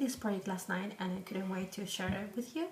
this project last night and I couldn't wait to share it with you.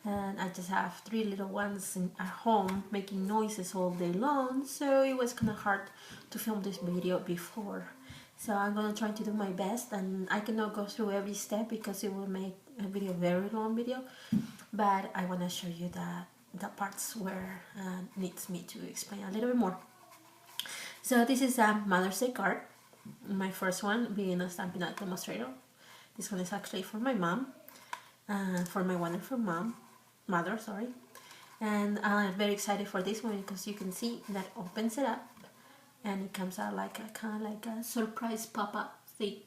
And I just have 3 little ones at home making noises all day long, so it was kind of hard to film this video before. So I'm gonna try to do my best, and I cannot go through every step because it will make a video very long video, but I want to show you the parts where needs me to explain a little bit more. So this is a Mother's Day card, my first one being a Stampin' demonstrator. This one is actually for my mom, for my wonderful mother, sorry. And I'm very excited for this one because you can see that opens it up and it comes out like a kind of like a surprise pop-up thing.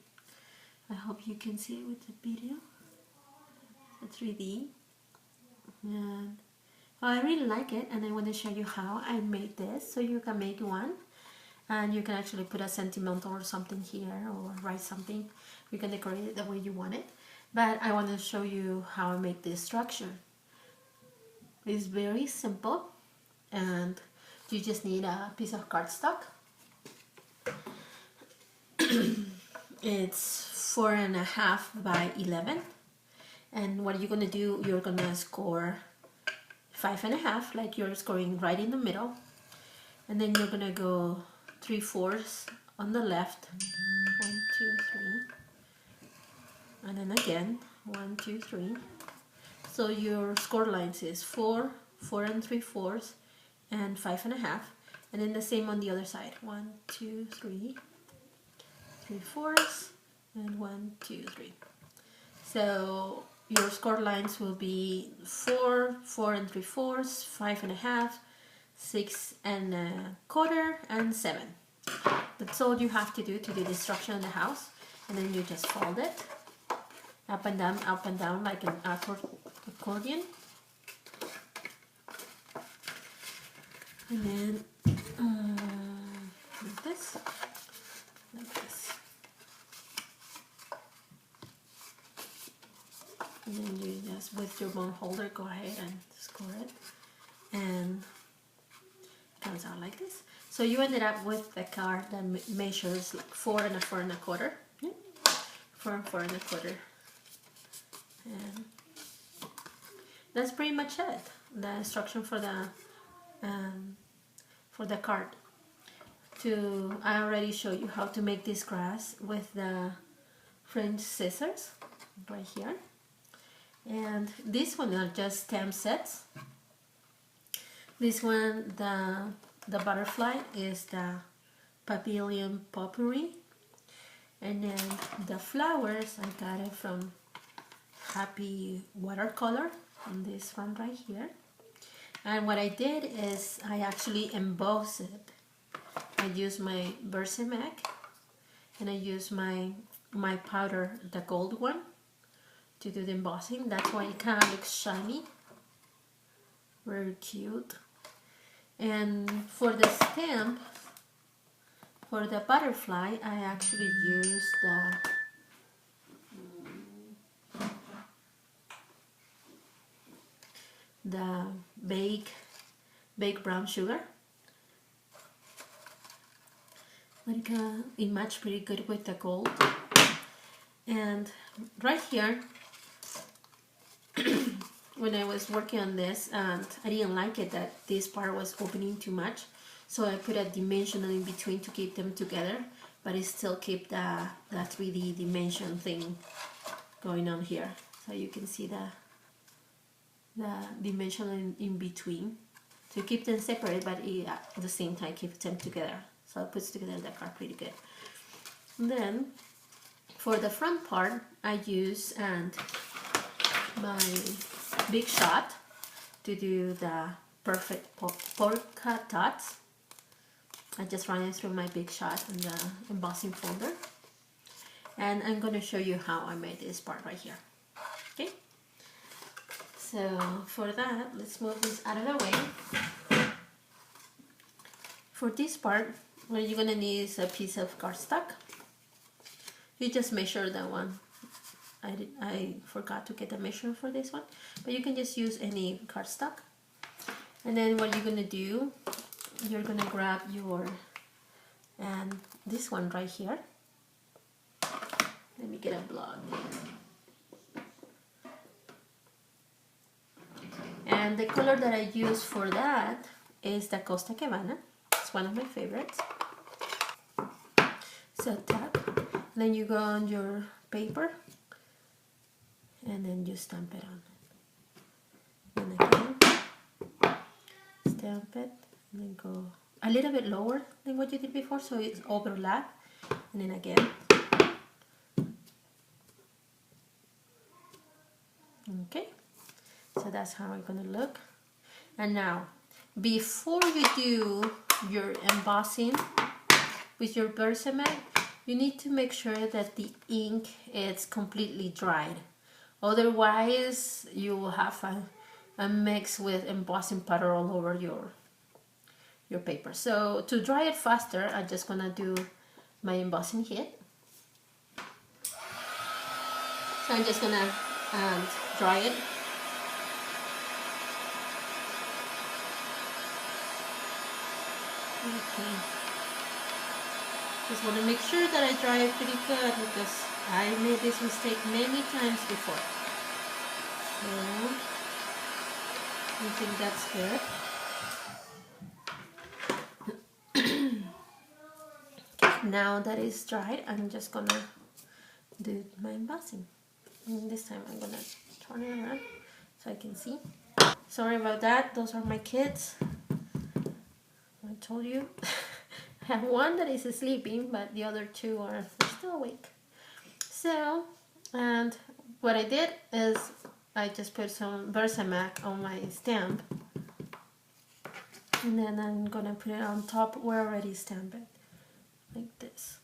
I hope you can see it with the video. The 3D. And I really like it, and I want to show you how I made this, so you can make one and you can actually put a sentimental or something here or write something. You can decorate it the way you want it, but I want to show you how I make this structure. It's very simple, and you just need a piece of cardstock. It's 4.5 by 11, and what you're gonna do, you're gonna score 5.5, like you're scoring right in the middle, and then you're gonna go 3/4 on the left, 1, 2, 3, and then again 1, 2, 3. So your score lines is 4, 4 3/4, and 5.5, and then the same on the other side, 1, 2, 3, 3/4, and 1, 2, 3. So your score lines will be 4, 4 3/4, 5.5, 6 1/4, and 7. That's all you have to do the structure in the house, and then you just fold it up and down like an accordion, and then like this. And then you just, with your bone holder, go ahead and score it, and it comes out like this. So you ended up with the card that measures like 4 and 4 1/4. Yeah? 4 and 4 1/4. And that's pretty much it. The instruction for the card. I already showed you how to make this grass with the French scissors right here. And this one are just stamp sets. This one, the butterfly, is the Papillon Potpourri, and then the flowers, I got it from Happy Watercolor on this one right here. And what I did is I actually embossed it. I used my Versailles, and I used my powder, the gold one, to do the embossing. That's why it kind of looks shiny, very cute. And for the stamp, for the butterfly, I actually used the baked brown sugar. Like it matched pretty good with the gold. And right here, when I was working on this, and I didn't like it that this part was opening too much, so I put a dimensional in between to keep them together, but it still keep the 3D dimension thing going on here. So you can see the dimension in between to keep them separate, but at the same time keep them together. So it puts together the card pretty good. And then for the front part, I use my Big Shot to do the perfect polka dots. I just run it through my Big Shot in the embossing folder, and I'm going to show you how I made this part right here. Okay, so for that, let's move this out of the way. For this part, what you're going to need is a piece of cardstock. You just measure that one. I forgot to get the measure for this one, but you can just use any cardstock. And then what you're gonna do, you're gonna grab your this one right here. Let me get a block. And the color that I use for that is the Costa Cabana. It's one of my favorites. So tap, then you go on your paper and then you stamp it on. And again, stamp it and then go a little bit lower than what you did before so it's overlap. And then again. Okay, so that's how it's gonna look. And now, before you do your embossing with your Versamat, you need to make sure that the ink is completely dried. Otherwise, you will have a mix with embossing powder all over your paper. So to dry it faster, I'm just gonna do my embossing heat. So I'm just gonna dry it. Okay. Just want to make sure that I dry it pretty good because I made this mistake many times before. So I think that's good. Okay, now that it's dried, I'm just gonna do my embossing. And this time I'm gonna turn it around so I can see. Sorry about that, those are my kids. I told you. I have one that is sleeping, but the other two are still awake. So, and what I did is I just put some Versamat on my stamp, and then I'm gonna put it on top where I already stamped it, like this.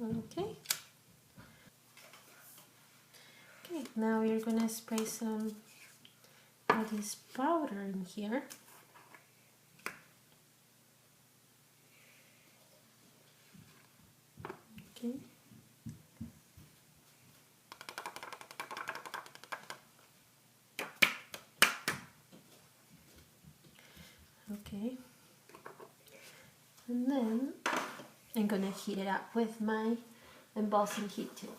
Okay. Okay, now you're gonna spray some of this powder in here. Okay. Okay. And then I'm gonna heat it up with my embossing heat tool.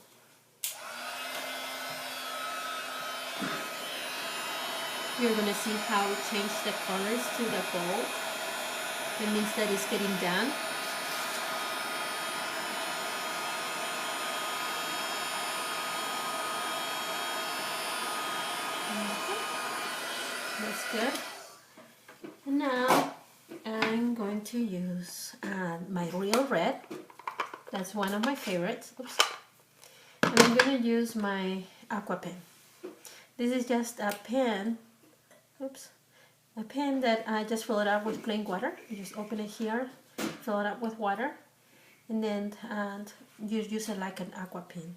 You're gonna see how it changed the colors to the gold. It means that it's getting done. Okay. That's good. And now I'm going to use my real red. That's one of my favorites. Oops. And I'm going to use my aqua pen. This is just a pen. Oops. A pen that I just fill it up with plain water. You just open it here, fill it up with water, and then you use it like an aqua pen.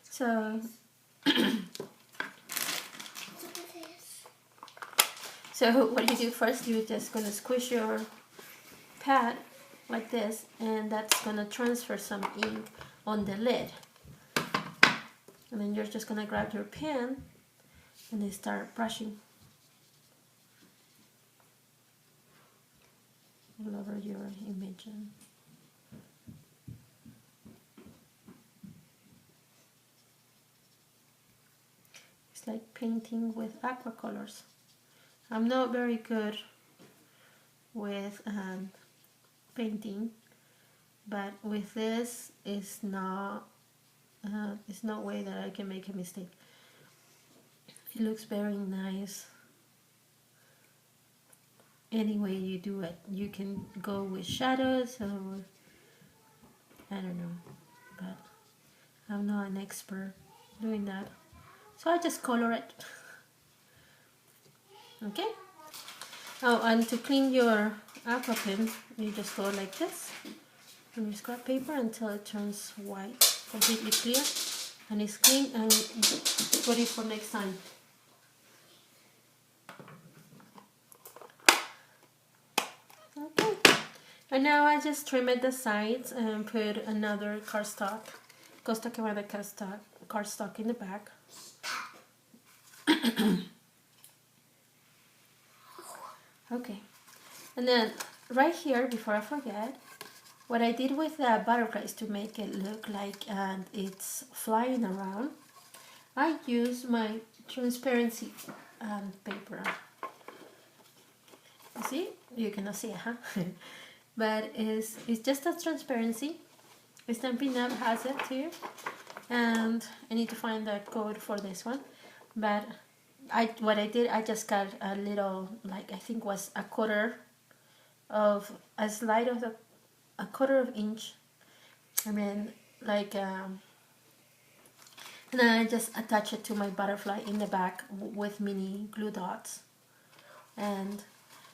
So, so what you do first, you're just gonna squish your pad like this, and that's gonna transfer some ink on the lid. And then you're just gonna grab your pen and then start brushing all over your image. It's like painting with aqua colors. I'm not very good with painting, but with this, it's no way that I can make a mistake. It looks very nice. Any way you do it, you can go with shadows or I don't know, but I'm not an expert doing that, so I just color it. Okay. Oh, and to clean your aqua pen, you just go like this on your scrap paper until it turns white, completely clear, and it's clean and ready for next time. Okay, and now I just trim at the sides and put another cardstock, Costa Cabana cardstock in the back. Okay, and then right here, before I forget, what I did with the butterflies to make it look like it's flying around, I used my transparency paper. You see? You cannot see it, huh? But it's just a transparency. Stampin' Up has it too. And I need to find the code for this one. But what I did, I just got a little, like I think was a quarter of a slide of a quarter of inch. I mean, like, and then I just attach it to my butterfly in the back with mini glue dots. And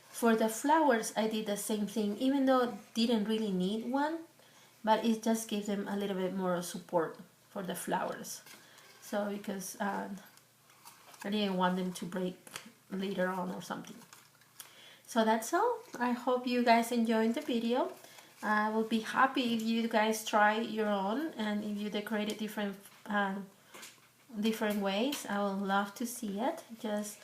for the flowers, I did the same thing, even though it didn't really need one, but it just gives them a little bit more support for the flowers. So because I didn't want them to break later on or something. So that's all. I hope you guys enjoyed the video. I will be happy if you guys try your own and if you decorate it different ways. I would love to see it. Just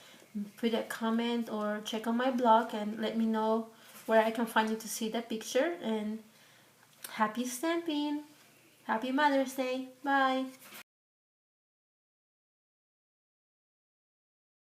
put a comment or check on my blog and let me know where I can find you to see the picture. And happy stamping! Happy Mother's Day! Bye!